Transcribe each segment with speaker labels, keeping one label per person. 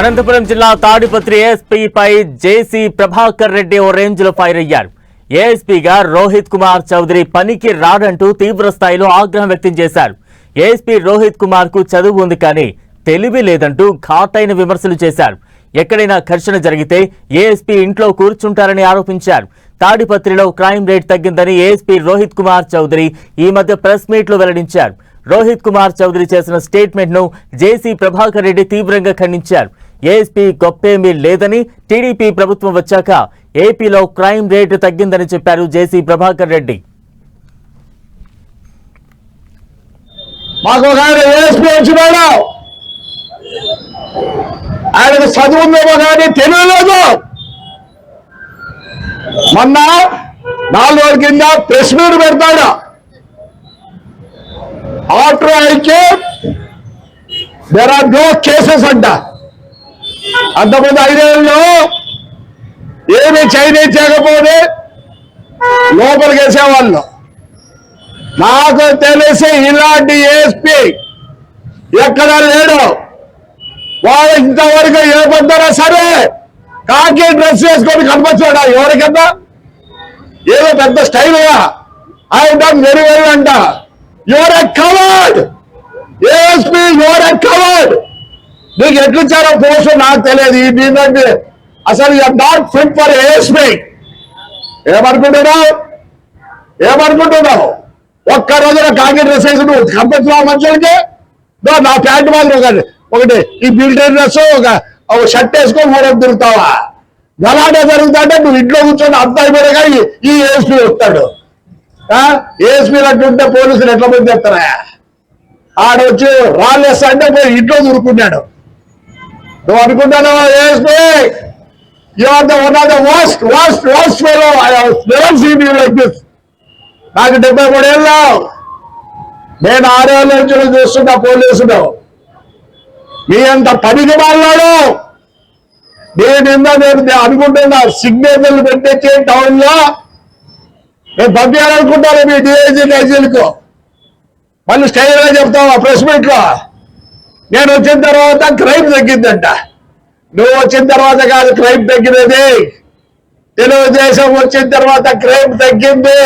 Speaker 1: అనంతపురం జిల్లా తాడిపత్రి ఏఎస్పీపై జేసీ ప్రభాకర్ రెడ్డి ఓ రేంజ్లో ఫైర్ అయ్యారు. ఏఎస్పీగా రోహిత్ కుమార్ చౌదరి పనికి రాడంటూ తీవ్ర స్థాయిలో ఆగ్రహం వ్యక్తం చేశారు. ఏఎస్పీ రోహిత్ కుమార్ కు చదువు ఉంది కానీ తెలివి లేదంటూ ఘాటైన విమర్శలు చేశారు. ఎక్కడైనా ఘర్షణ జరిగితే ఏఎస్పీ ఇంట్లో కూర్చుంటారని ఆరోపించారు. తాడిపత్రిలో క్రైమ్ రేట్ తగ్గిందని ఏఎస్పీ రోహిత్ కుమార్ చౌదరి ఈ మధ్య ప్రెస్ మీట్ లో వెల్లడించారు. రోహిత్ కుమార్ చౌదరి చేసిన స్టేట్మెంట్ ను జేసీ ప్రభాకర్ రెడ్డి తీవ్రంగా ఖండించారు. ఏఎస్పీ గొప్పేమీ లేదని, టీడీపీ ప్రభుత్వం వచ్చాక ఏపీలో క్రైమ్ రేటు తగ్గిందని చెప్పారు జేసీ ప్రభాకర్ రెడ్డి.
Speaker 2: ఆయనకు చదువుందేమో కానీ తెలియలేదు. మొన్న 4 రోజుల కింద ప్రెస్ మీట్ పెడతాడు. ఆఫ్టర్ ఐకే దేర్ ఆర్ నో కేసెస్ అంట. అంతకుముందు 5 ఏళ్ళలో ఏమి చేయకపోతే లోపలికి వేసేవాళ్ళు. నాకు తెలిసి ఇలాంటి ఏఎస్పీ ఎక్కడ లేడు. వాళ్ళు ఇంతవరకు ఏ పొద్దునా సరే కాకి డ్రెస్ వేసుకొని కనిపించాడు. ఎవరికన్నా ఏదో పెద్ద స్టైల్గా ఆయన వెరీ వెరీ అంట. You're a coward ASP, you're a coward. నీకు ఎట్లిచ్చారో పోస్ట్ నాకు తెలియదు. ఈ మీదంటే అసలు you're not fit for ASP. ఏమనుకుంటున్నావు? ఒక్క రోజున కాకి డ్రెస్ వేసి నువ్వు కనిపించావు మనుషులకి. నా ప్యాంట్ మాత్రం ఒకటి ఈ మిలిటరీ డ్రెస్ ఒక షర్ట్ వేసుకొని మూడకు తిరుగుతావా? గలాటే జరుగుతుంటే నువ్వు ఇంట్లో కూర్చొని అంత అయిపోయాక ఈ ఏఎస్పీ వస్తాడు. ఏఎస్పీలు అట్టుంటే పోలీసులు ఎట్లా మంది చెప్తారా? ఆడొచ్చి రాళ్ళేస్తా అంటే పోయి ఇంట్లో దూరుకున్నాడు. నువ్వు అనుకుంటాను ASP you are the one of the worst fellow I have never seen you like this. నాకు 73 ఏళ్ళు. నేను 6 ఏళ్ళ నుంచి చూస్తున్నా పోలీసులు. మీ అంత పనికి మాట్లాడు. నేను అనుకుంటున్నా సిగ్నేచర్లు పెట్టే టౌన్ లో నేను పంపించాలనుకుంటాను మీ డిఐజీ డైజీలకు. మళ్ళీ స్టైల్ గా చెప్తావు ఆ ప్రెస్ మీట్ లో. నేను వచ్చిన తర్వాత క్రైమ్ తగ్గిందంట. నువ్వు వచ్చిన తర్వాత కాదు క్రైమ్ తగ్గినది. తెలుగుదేశం వచ్చిన తర్వాత క్రైమ్ తగ్గింది.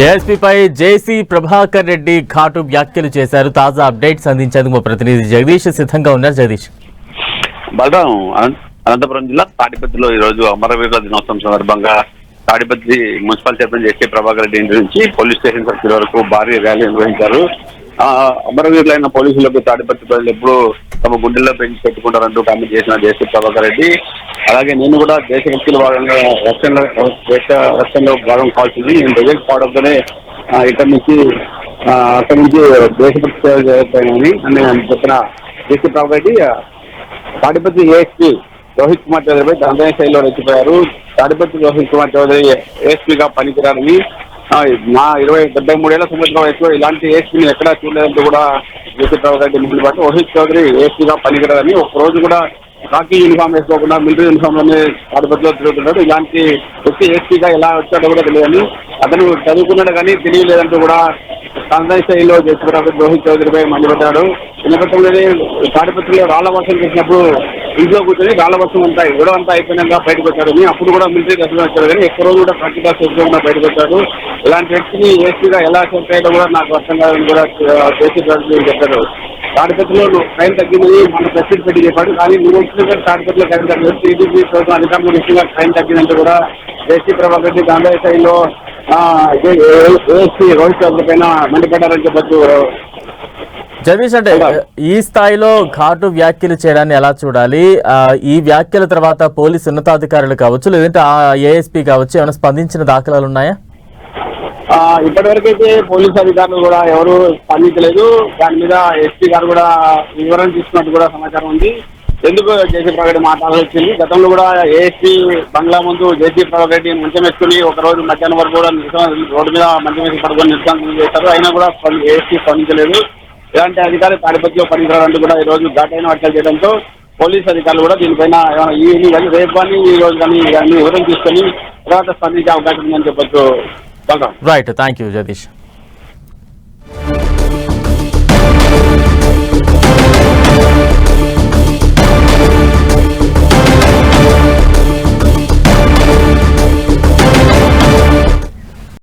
Speaker 1: ఏఎస్పీపై జేసీ ప్రభాకర్ రెడ్డి ఘాటు వ్యాఖ్యలు చేశారు. తాజా అప్డేట్స్ అందించేందుకు మా ప్రతినిధి జగదీష్ సిద్ధంగా ఉన్నారు. జగదీష్.
Speaker 3: బలరాం, అనంతపురం జిల్లా తాడిపత్రిలో ఈ రోజు అమరవీరుల దినోత్సవం సందర్భంగా తాడిపత్రి మున్సిపల్ చైర్మన్ జేసీ ప్రభాకర్ రెడ్డి ఇంటి నుంచి పోలీస్ స్టేషన్ సర్కిల్ వరకు భారీ ర్యాలీ నిర్వహించారు. అమరవీరులైన పోలీసులకు తాడిపత్రి ప్రజలు ఎప్పుడు తమ గుండెల్లో పెంచి పెట్టుకుంటారంటూ కామెంట్ చేసిన జేసీ ప్రభాకర్ రెడ్డి, అలాగే నేను కూడా దేశభక్తుల భాగంగా రక్షణలో భాగం కావాల్సింది. నేను రిజల్ట్ పాడవుతూనే అక్కడి నుంచి దేశభక్తి సేవ చేస్తానని నేను చెప్పిన జేసీ ప్రభాకర్ రెడ్డి తాడిపత్రి ఏఎస్పీ రోహిత్ కుమార్ చౌదరిపై దండన శైలిలో రెచ్చిపోయారు. తాడిపత్రి రోహిత్ కుమార్ చౌదరి ఏఎస్పీగా పనికిరారని, నా 73 ఏళ్ల సంవత్సరం వయసులో ఇలాంటి ఏఎస్పీని ఎక్కడా చూడలేదంటూ కూడా జేసీ ప్రభాకర్ రెడ్డి ముందు పాటు రోహిత్ చౌదరి ఏఎస్పీగా పనికిరారని, ఒక్కరోజు కూడా కాకి యూనిఫామ్ వేసుకోకుండా మిలిటరీ యూనిఫామ్ లోనే తాడిపత్రిలో తిరుగుతున్నాడు. ఇలాంటి వ్యక్తి ఏఎస్పీగా ఎలా వచ్చాడో కూడా తెలియని, అతను చదువుకున్నాడు కానీ తెలియలేదంటూ కూడా దండన శైలిలో జేసీ ప్రభాకర్ రోహిత్ చౌదరిపై మండిపడ్డాడు. నిన్నపట్నంలోనే తాడిపత్రిలో రాళ్ల వర్షం చేసినప్పుడు ఇంట్లో కూర్చొని రాళ్ల వర్షం అంతా గొడవ అంతా అయిపోయినాక బయటకు వచ్చాడని, అప్పుడు కూడా మిలిటరీ దర్శనం వచ్చాడు కానీ ఎక్కువ రోజు కూడా ప్రాక్టికల్ సేఫ్గా బయటకు వచ్చాడు. ఇలాంటి వ్యక్తిని ఏసీగా ఎలా చేస్తాయో కూడా నాకు అర్థం కాదని కూడా జేసీ ప్రభాకర్ చెప్పారు. తాడిపత్రిలో క్రైమ్ తగ్గిందని మన ప్రెసిడెంట్ పెట్టి చెప్పాడు. కానీ నువ్వు వచ్చిన తాడిపత్రిలో క్రైమ్ తగ్గింది, టీడీపీ ప్రభుత్వం అధికారుల విషయంగా క్రైమ్ తగ్గిందంటూ కూడా జేసీ ప్రభాకర్ రెడ్డి గాంధీ స్థాయిలో ఏఎస్పీ రోహిత్ చౌదరి పైన మండిపడ్డారని చెప్పచ్చు.
Speaker 1: జగదీష్, అంటే ఈ స్థాయిలో ఘాటు వ్యాఖ్యలు చేయడాన్ని ఎలా చూడాలి? ఈ వ్యాఖ్యల తర్వాత పోలీసు ఉన్నతాధికారులు కావచ్చు, లేదంటే ఆ ఏఎస్పీ కావచ్చు, ఏమైనా స్పందించిన దాఖలాలు ఉన్నాయా?
Speaker 3: ఇప్పటివరకైతే పోలీసు అధికారులు కూడా ఎవరు స్పందించలేదు. దాని మీద ఎస్పీ గారు కూడా వివరణ తీసుకున్నట్టు కూడా సమాచారం ఉంది. ఎందుకు జేసీ ప్రభాకర్ రెడ్డి మాట్లాడాల్సి వచ్చింది? గతంలో కూడా ఏఎస్పీ బంగ్లా ముందు జేసీ ప్రభాకర్ రెడ్డి మంచం వేసుకుని ఒకరోజు మధ్యాహ్నం వరకు కూడా రోడ్డు మీద మంచం వేసి పడుకొని నిరసన చేశారు. అయినా కూడా ఏఎస్పీ స్పందించలేదు. ఇలాంటి అధికారి తాడిపత్రిలో పనికిరారంటూ కూడా ఈ రోజు ఘాటైన వ్యాఖ్యలు చేయడంతో పోలీసు అధికారులు కూడా దీనిపైన రేపు కానీ ఈ రోజు కానీ వివరణ తీసుకొని తర్వాత స్పందించే అవకాశం ఉందని చెప్పొచ్చు.
Speaker 1: Right, thank you Jagadish.